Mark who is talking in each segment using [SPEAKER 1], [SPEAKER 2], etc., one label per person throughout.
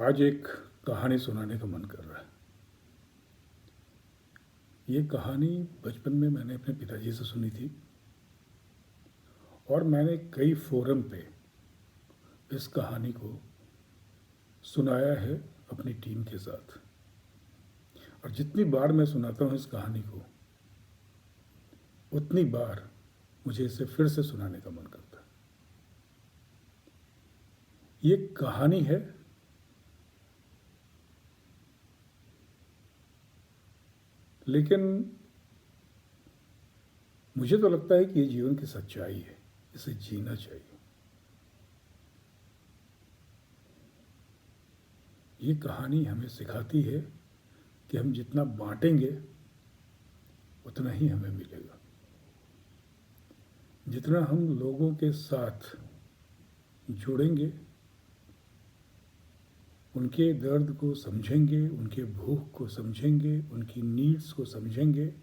[SPEAKER 1] आज एक कहानी सुनाने का मन कर रहा है। ये कहानी बचपन में मैंने अपने पिताजी से सुनी थी और मैंने कई फोरम पे इस कहानी को सुनाया है अपनी टीम के साथ। और जितनी बार मैं सुनाता हूँ इस कहानी को, उतनी बार मुझे इसे फिर से सुनाने का मन करता है। ये कहानी है लेकिन मुझे तो लगता है कि ये जीवन की सच्चाई है, इसे जीना चाहिए। ये कहानी हमें सिखाती है कि हम जितना बांटेंगे उतना ही हमें मिलेगा। जितना हम लोगों के साथ जुड़ेंगे, उनके दर्द को समझेंगे, उनके भूख को समझेंगे, उनकी नीड्स को समझेंगे,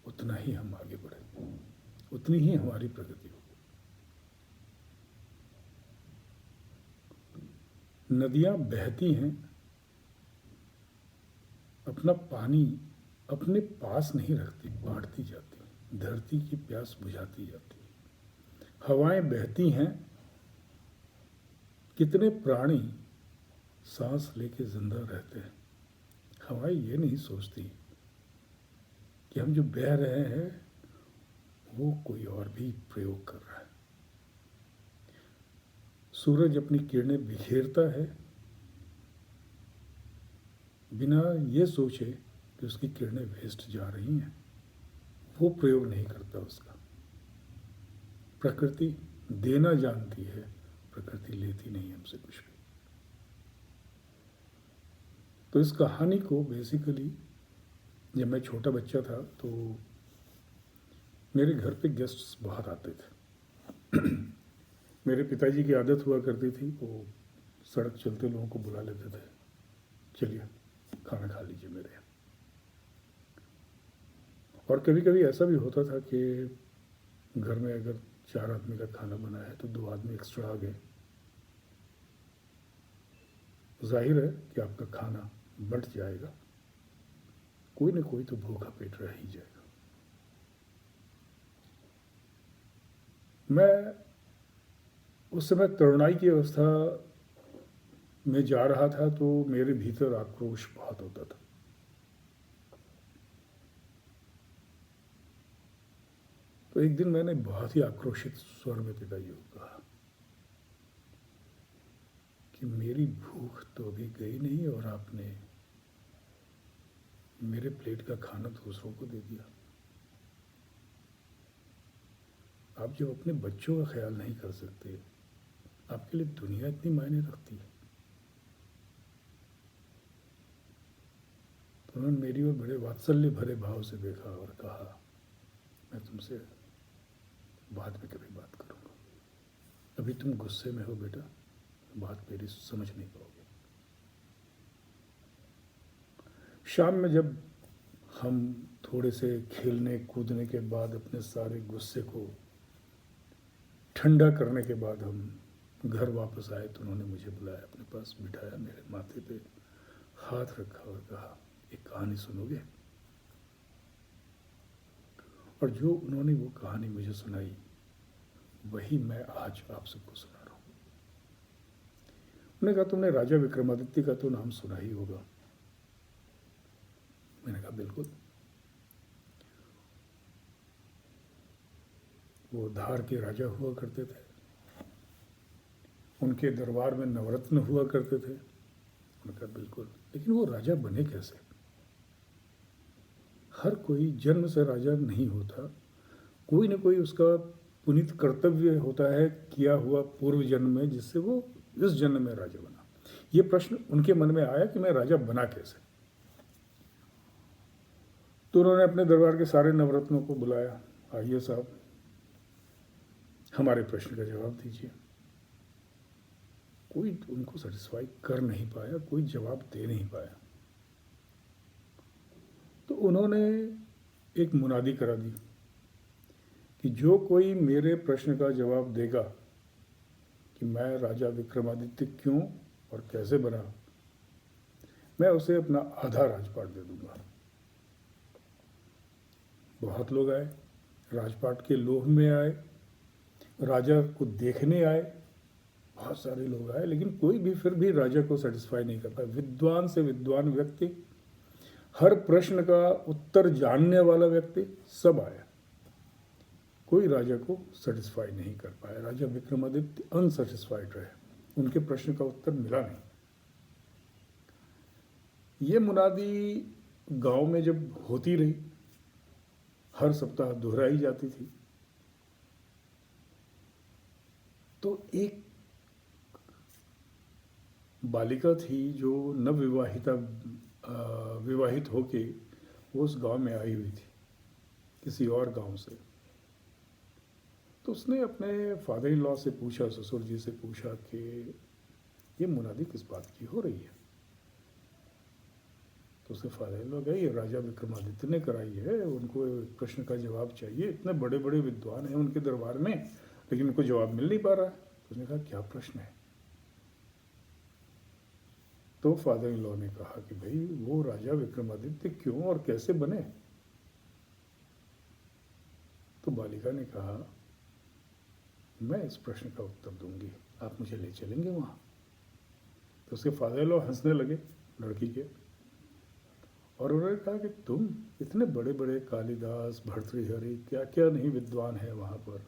[SPEAKER 1] उतना ही हम आगे बढ़ेंगे, उतनी ही हमारी प्रगति होगी। नदियाँ बहती हैं, अपना पानी अपने पास नहीं रखती, बांटती जाती, धरती की प्यास बुझाती जाती। हवाएं बहती हैं, कितने प्राणी सांस लेके जिंदा रहते हैं। हवाएं ये नहीं सोचती कि हम जो बह रहे हैं वो कोई और भी प्रयोग कर रहा है। सूरज अपनी किरणें बिखेरता है बिना ये सोचे कि उसकी किरणें वेस्ट जा रही हैं, वो प्रयोग नहीं करता उसका। प्रकृति देना जानती है, प्रकृति लेती नहीं हमसे कुछ भी। तो इस कहानी को बेसिकली, जब मैं छोटा बच्चा था तो मेरे घर पे गेस्ट्स बहुत आते थे। मेरे पिताजी की आदत हुआ करती थी, वो सड़क चलते लोगों को बुला लेते थे, चलिए खाना खा लीजिए मेरे यहाँ। और कभी कभी ऐसा भी होता था कि घर में अगर 4 आदमी का खाना बना है तो 2 आदमी एक्स्ट्रा आ गए। जाहिर है कि आपका खाना बंट जाएगा, कोई ना कोई तो भूखा पेट रह ही जाएगा। मैं उस समय तरुणाई की अवस्था में जा रहा था, तो मेरे भीतर आक्रोश बहुत होता था। तो एक दिन मैंने बहुत ही आक्रोशित स्वर में पिताजी को कहा कि मेरी भूख तो अभी गई नहीं और आपने मेरे प्लेट का खाना दूसरों को दे दिया। आप जब अपने बच्चों का ख्याल नहीं कर सकते, आपके लिए दुनिया इतनी मायने रखती है? तो उन्होंने मेरी ओर बड़े वात्सल्य भरे भाव से देखा और कहा, मैं तुमसे बाद में कभी बात करूंगा, अभी तुम गुस्से में हो बेटा, बात मेरी समझ नहीं पाओगे। शाम में जब हम थोड़े से खेलने कूदने के बाद अपने सारे गुस्से को ठंडा करने के बाद हम घर वापस आए, तो उन्होंने मुझे बुलाया, अपने पास बिठाया, मेरे माथे पे हाथ रखा और कहा, एक कहानी सुनोगे? और जो उन्होंने वो कहानी मुझे सुनाई, वही मैं आज आप सबको सुना रहा हूँ। उन्होंने कहा, तुमने राजा विक्रमादित्य का तो नाम सुना ही होगा। मैंने कहा, बिल्कुल। वो धार के राजा हुआ करते थे, उनके दरबार में नवरत्न हुआ करते थे। उन्होंने कहा, बिल्कुल, लेकिन वो राजा बने कैसे? हर कोई जन्म से राजा नहीं होता, कोई ना कोई उसका पुनीत कर्तव्य होता है किया हुआ पूर्व जन्म में, जिससे वो इस जन्म में राजा बना। ये प्रश्न उनके मन में आया कि मैं राजा बना कैसे। तो उन्होंने अपने दरबार के सारे नवरत्नों को बुलाया, आइए साहब, हमारे प्रश्न का जवाब दीजिए। कोई उनको सेटिस्फाई कर नहीं पाया, कोई जवाब दे नहीं पाया। तो उन्होंने एक मुनादी करा दी कि जो कोई मेरे प्रश्न का जवाब देगा कि मैं राजा विक्रमादित्य क्यों और कैसे बना, मैं उसे अपना आधा राजपाट दे दूंगा। बहुत लोग आए, राजपाट के लोभ में आए, राजा को देखने आए, बहुत सारे लोग आए, लेकिन कोई भी फिर भी राजा को सेटिस्फाई नहीं कर पाया। विद्वान से विद्वान व्यक्ति, हर प्रश्न का उत्तर जानने वाला व्यक्ति, सब आया, कोई राजा को सेटिस्फाई नहीं कर पाया। राजा विक्रमादित्य अनसेटिस्फाइड रहे, उनके प्रश्न का उत्तर मिला नहीं। ये मुनादी गांव में जब होती रही, हर सप्ताह दोहराई जाती थी, तो एक बालिका थी जो विवाहित होके वो उस गांव में आई हुई थी किसी और गांव से। तो उसने अपने फादर इन लॉ से पूछा, ससुर जी से पूछा कि ये मुनादी किस बात की हो रही है। तो उसके फादर इन लॉ गए, ये राजा विक्रमादित्य ने कराई है, उनको प्रश्न का जवाब चाहिए, इतने बड़े बड़े विद्वान हैं उनके दरबार में, लेकिन उनको जवाब मिल नहीं पा रहा है। तो उसने कहा क्या प्रश्न है। तो फादर इन लॉ ने कहा कि भाई वो राजा विक्रमादित्य क्यों और कैसे बने। तो बालिका ने कहा मैं इस प्रश्न का उत्तर दूंगी, आप मुझे ले चलेंगे वहाँ। तो उसके फादर इन लॉ हंसने लगे लड़की के, और उन्होंने कहा कि तुम इतने बड़े बड़े कालिदास, भर्तृहरि, क्या क्या नहीं विद्वान है वहाँ पर,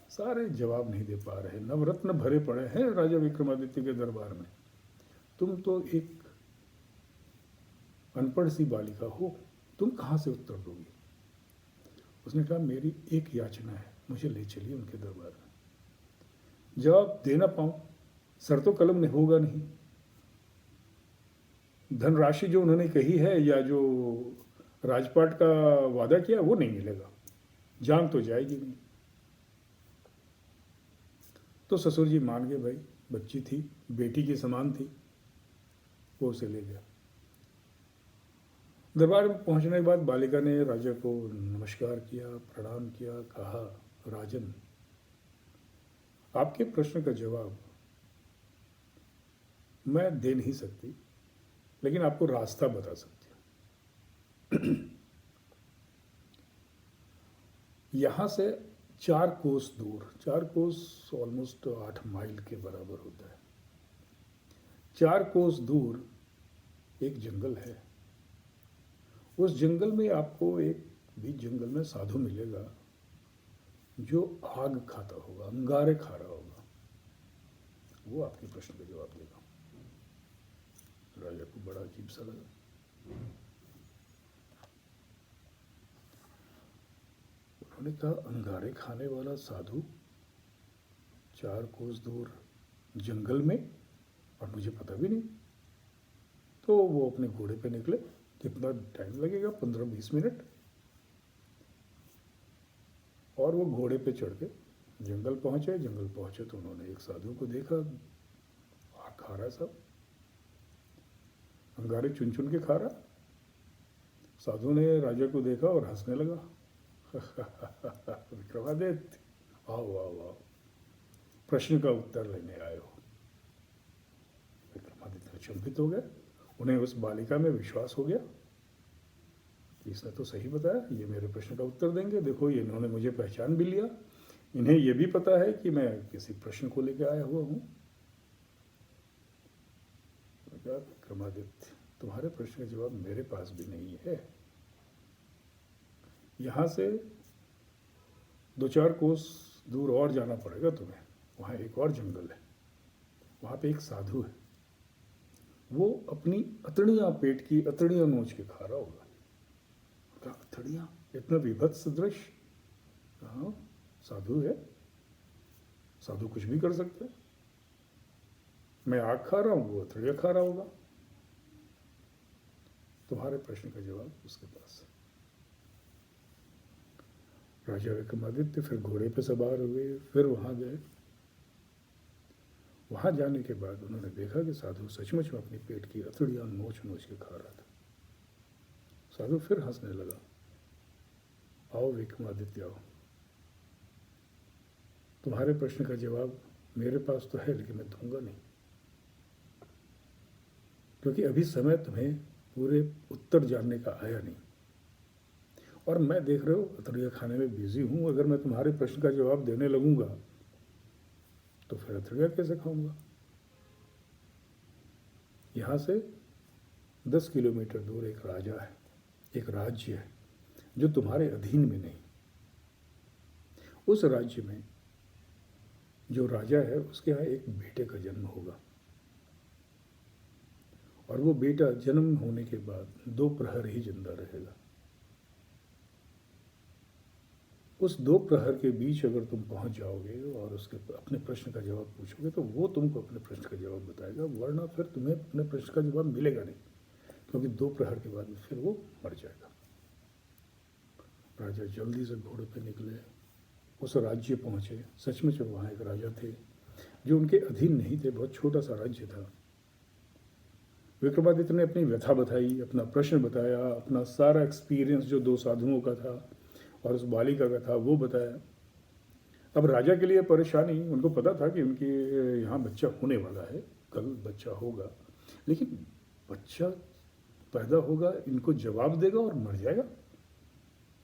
[SPEAKER 1] सारे जवाब नहीं दे पा रहे, नवरत्न भरे पड़े हैं राजा विक्रमादित्य के दरबार में, तुम तो एक अनपढ़ सी बालिका हो, तुम कहाँ से उत्तर दोगी। उसने कहा मेरी एक याचना है, मुझे ले चलिए उनके दरबार में, जवाब दे ना पाऊँ, सर तो कलम में होगा नहीं, धनराशि जो उन्होंने कही है या जो राजपाट का वादा किया वो नहीं मिलेगा, जान तो जाएगी नहीं। तो ससुर जी मान गए, भाई बच्ची थी, बेटी के समान थी, वो उसे ले गया। दरबार में पहुंचने के बाद बालिका ने राजा को नमस्कार किया, प्रणाम किया, कहा राजन आपके प्रश्न का जवाब मैं दे नहीं सकती, लेकिन आपको रास्ता बता सकती हूँ। यहाँ से 4 कोस दूर, 4 कोस ऑलमोस्ट 8 माइल के बराबर होता है, 4 कोस दूर एक जंगल है। उस जंगल में आपको एक भी जंगल में साधु मिलेगा जो आग खाता होगा, अंगारे खा रहा होगा, वो आपके प्रश्न का जवाब देगा। राजा को बड़ा अजीब सा लगा। उन्होंने कहा अंगारे खाने वाला साधु 4 कोस दूर जंगल में, और मुझे पता भी नहीं। तो वो अपने घोड़े पे निकले, कितना टाइम लगेगा, 15-20 मिनट, और वो घोड़े पे चढ़ के जंगल पहुंचे। जंगल पहुंचे तो उन्होंने एक साधु को देखा, आग खा रहा सब, अंगारे चुन चुन के खा रहा। साधु ने राजा को देखा और हंसने लगा। विक्रमादित्य आओ आओ आओ, प्रश्न का उत्तर लेने आए हो। विक्रमादित्य अचंभित हो गए, उन्हें उस बालिका में विश्वास हो गया कि इसने तो सही बताया, ये मेरे प्रश्न का उत्तर देंगे, देखो ये इन्होंने मुझे पहचान भी लिया, इन्हें ये भी पता है कि मैं किसी प्रश्न को लेकर आया हुआ हूँ। विक्रमादित्य तुम्हारे प्रश्न का जवाब मेरे पास भी नहीं है, यहाँ से 2-4 कोस दूर और जाना पड़ेगा तुम्हें, वहाँ एक और जंगल है, वहाँ पे एक साधु है, वो अपनी अतड़ियाँ, पेट की अतड़ियाँ नोच के खा रहा होगा। क्या अतड़ियाँ, इतना विभत्स दृश्य। हाँ साधु है, साधु कुछ भी कर सकता है, मैं आग खा रहा हूँ, वो अतड़ियाँ खा रहा होगा, तुम्हारे प्रश्न का जवाब उसके पास है। राजा विक्रमादित्य फिर घोड़े पे सवार हुए, फिर वहाँ गए। वहाँ जाने के बाद उन्होंने देखा कि साधु सचमुच में अपनी पेट की अतड़ियाँ नोच नोच के खा रहा था। साधु फिर हंसने लगा, आओ विक्रमादित्य आओ, तुम्हारे प्रश्न का जवाब मेरे पास तो है, लेकिन मैं दूंगा नहीं। क्योंकि अभी समय तुम्हें पूरे उत्तर जानने का आया नहीं। और मैं देख रहे हो अतड़िया खाने में बिजी हूँ। अगर मैं तुम्हारे प्रश्न का जवाब देने लगूंगा तो फिर अतड़िया कैसे खाऊंगा? यहाँ से 10 किलोमीटर दूर एक राजा है, एक राज्य है जो तुम्हारे अधीन में नहीं। उस राज्य में जो राजा है उसके यहाँ एक बेटे का जन्म होगा, और वो बेटा जन्म होने के बाद 2 प्रहर ही जिंदा रहेगा। उस 2 प्रहर के बीच अगर तुम पहुंच जाओगे और उसके अपने प्रश्न का जवाब पूछोगे तो वो तुमको अपने प्रश्न का जवाब बताएगा, वरना फिर तुम्हें अपने प्रश्न का जवाब मिलेगा नहीं, क्योंकि 2 प्रहर के बाद फिर वो मर जाएगा। राजा जल्दी से घोड़े पे निकले, उस राज्य पहुंचे। सचमुच वहाँ एक राजा थे जो उनके अधीन नहीं थे, बहुत छोटा सा राज्य था। विक्रमादित्य ने अपनी व्यथा बताई, अपना प्रश्न बताया, अपना सारा एक्सपीरियंस जो 2 साधुओं का था और उस बालिका का था वो बताया। अब राजा के लिए परेशानी, उनको पता था कि उनके यहाँ बच्चा होने वाला है, कल बच्चा होगा, लेकिन बच्चा पैदा होगा, इनको जवाब देगा और मर जाएगा,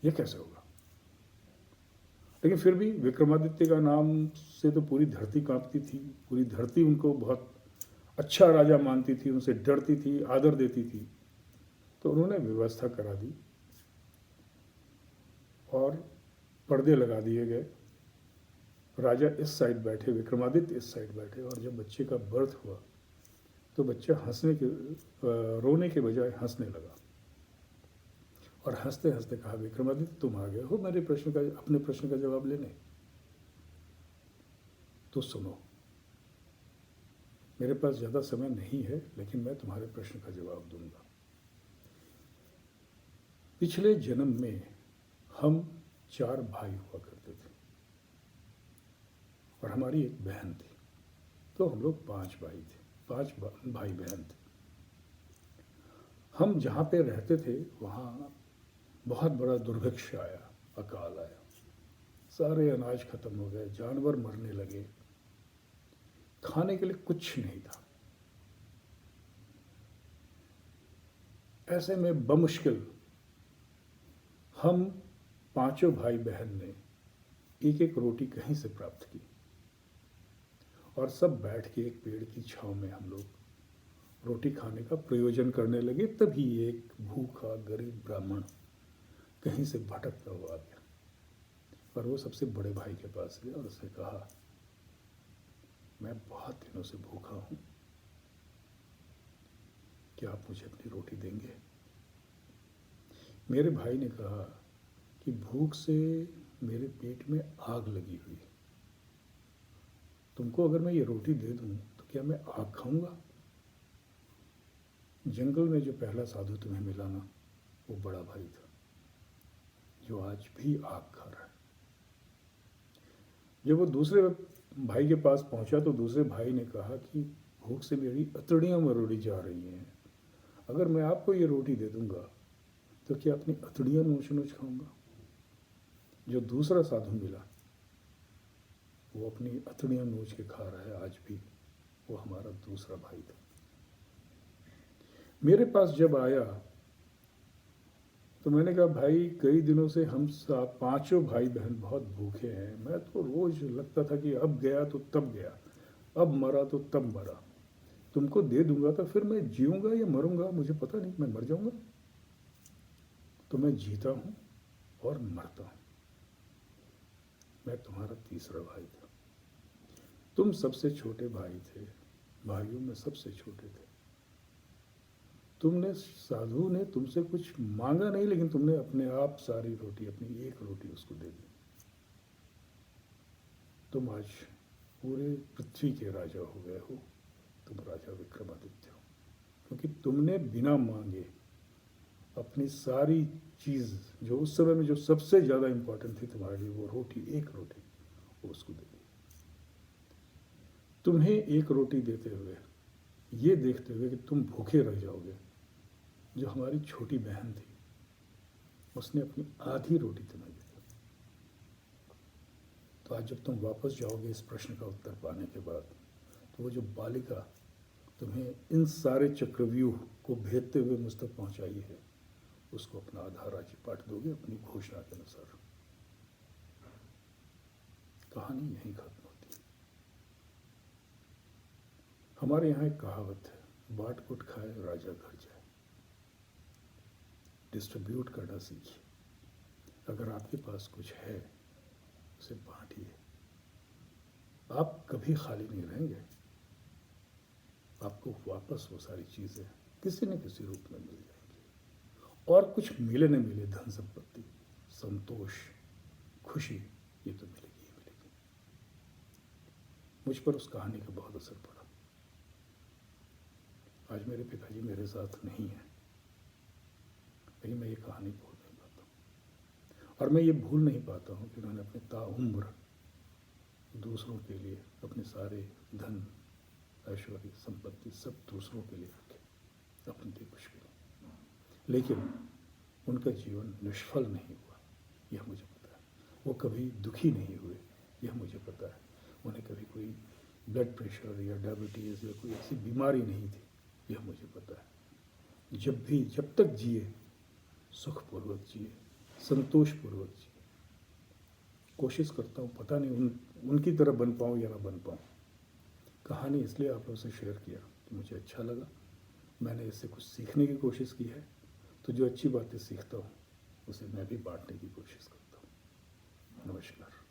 [SPEAKER 1] ये कैसे होगा? लेकिन फिर भी विक्रमादित्य का नाम से तो पूरी धरती कांपती थी, पूरी धरती उनको बहुत अच्छा राजा मानती थी, उनसे डरती थी, आदर देती थी। तो उन्होंने व्यवस्था करा दी और पर्दे लगा दिए गए। राजा इस साइड बैठे, विक्रमादित्य इस साइड बैठे, और जब बच्चे का बर्थ हुआ तो बच्चा रोने के बजाय हंसने लगा और हंसते हंसते कहा, विक्रमादित्य तुम आ गए हो अपने प्रश्न का जवाब लेने, तो सुनो, मेरे पास ज़्यादा समय नहीं है, लेकिन मैं तुम्हारे प्रश्न का जवाब दूंगा। पिछले जन्म में हम 4 भाई हुआ करते थे और हमारी एक बहन थी, तो हम लोग 5 भाई थे, 5 भाई बहन थे। हम जहाँ पे रहते थे वहाँ बहुत बड़ा दुर्भिक्ष आया, अकाल आया, सारे अनाज खत्म हो गए, जानवर मरने लगे, खाने के लिए कुछ नहीं था। ऐसे में बमुश्किल हम 5 भाई बहन ने एक एक रोटी कहीं से प्राप्त की और सब बैठ के एक पेड़ की छांव में हम लोग रोटी खाने का प्रयोजन करने लगे। तभी एक भूखा गरीब ब्राह्मण कहीं से भटकता हुआ आ गया और वो सबसे बड़े भाई के पास गया और उसने कहा, मैं बहुत दिनों से भूखा हूँ, क्या आप मुझे अपनी रोटी देंगे? मेरे भाई ने कहा कि भूख से मेरे पेट में आग लगी हुई है, तुमको अगर मैं ये रोटी दे दूं तो क्या मैं आग खाऊंगा? जंगल में जो पहला साधु तुम्हें मिला ना, वो बड़ा भाई था जो आज भी आग खा रहा है। जब वो दूसरे भाई के पास पहुंचा तो दूसरे भाई ने कहा कि भूख से मेरी अतड़ियाँ मरोड़ी जा रही हैं, अगर मैं आपको ये रोटी दे दूंगा तो क्या अपनी अतड़ियाँ नोच नोच खाऊंगा? जो दूसरा साधु मिला वो अपनी अतड़ियाँ नोच के खा रहा है आज भी, वो हमारा दूसरा भाई था। मेरे पास जब आया तो मैंने कहा, भाई कई दिनों से हम 5 भाई बहन बहुत भूखे हैं, मैं तो रोज लगता था कि अब गया तो तब गया, अब मरा तो तब मरा, तुमको दे दूंगा तो फिर मैं जीऊँगा या मरूंगा मुझे पता नहीं, मैं मर जाऊंगा। तो मैं जीता हूँ और मरता हूँ, मैं तुम्हारा तीसरा भाई था, तुम सबसे छोटे भाई थे, भाइयों में सबसे छोटे थे। तुमने, साधु ने तुमसे कुछ मांगा नहीं, लेकिन तुमने अपने आप सारी रोटी, अपनी एक रोटी उसको दे दी। तुम आज पूरे पृथ्वी के राजा हो गए हो, तुम राजा विक्रमादित्य हो, क्योंकि तुमने बिना मांगे अपनी सारी चीज़ जो उस समय में जो सबसे ज़्यादा इम्पोर्टेंट थी तुम्हारे लिए, वो रोटी, एक रोटी, वो उसको दे दी। तुम्हें एक रोटी देते हुए, ये देखते हुए कि तुम भूखे रह जाओगे, जो हमारी छोटी बहन थी उसने अपनी आधी रोटी तुम्हें दी। तो आज जब तुम वापस जाओगे इस प्रश्न का उत्तर पाने के बाद, तो वो जो बालिका तुम्हें इन सारे चक्रव्यूह को भेदते हुए मुझ तक पहुंचाई है, उसको अपना आधा राज्य बांट दोगे अपनी घोषणा के अनुसार। कहानी यहीं खत्म होती है। हमारे यहाँ एक कहावत है, बांट कुट खाए राजा घर जाए। डिस्ट्रीब्यूट करना सीखिए। अगर आपके पास कुछ है उसे बांटिए। आप कभी खाली नहीं रहेंगे। आपको वापस वो सारी चीज़ें किसी न किसी रूप में मिल जाएंगी। और कुछ मिले न मिले, धन संपत्ति, संतोष, खुशी, ये तो मिलेगी ही मिलेगी। मुझ पर उस कहानी का बहुत असर पड़ा। आज मेरे पिताजी मेरे साथ नहीं हैं, लेकिन मैं ये कहानी भूल नहीं पाता। और मैं ये भूल नहीं पाता हूँ कि मैंने अपने ताउम्र दूसरों के लिए अपने सारे धन, ऐश्वर्य, संपत्ति सब दूसरों के लिए रखे, अपने लिए कुछ भी नहीं। लेकिन उनका जीवन निष्फल नहीं हुआ, यह मुझे पता है। वो कभी दुखी नहीं हुए, यह मुझे पता है। उन्हें कभी कोई ब्लड प्रेशर या डायबिटीज़ या कोई ऐसी बीमारी नहीं थी, यह मुझे पता है। जब तक जिए सुखपूर्वक जिए, संतोषपूर्वक जिए। कोशिश करता हूँ, पता नहीं उनकी तरह बन पाऊँ या ना बन पाऊँ। कहानी इसलिए आप लोगों से शेयर किया कि मुझे अच्छा लगा, मैंने इससे कुछ सीखने की कोशिश की है। तो जो अच्छी बातें सीखता हूँ उसे मैं भी बांटने की कोशिश करता हूँ। नमस्कार।